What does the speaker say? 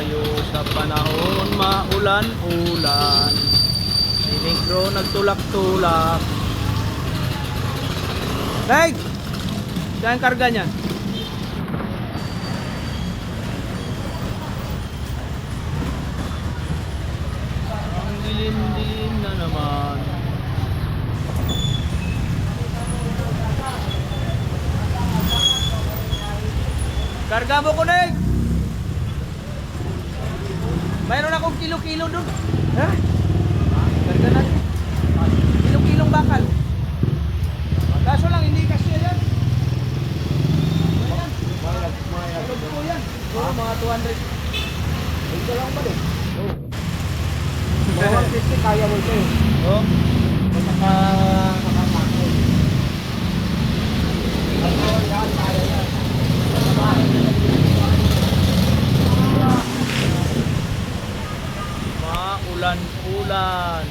tayo sa panahon maulan-ulan. Si Negro nagtulak-tulak. Hey! Saan ang karga niya? Ang dilim-dilim na naman. Karga mo ko, Neg! Mayroon akong kilo-kilo doon. Ha? Karga natin. Kilo-kilong bakal. Kaso lang, hindi kasi yan. Ayan. Tulog po yan. Puro mga 200. Ito lang ba din? Oh. Mga 150 kaya mo ito eh. Oh. Nakakako. Yan, kaya yan. Maulan-ulan.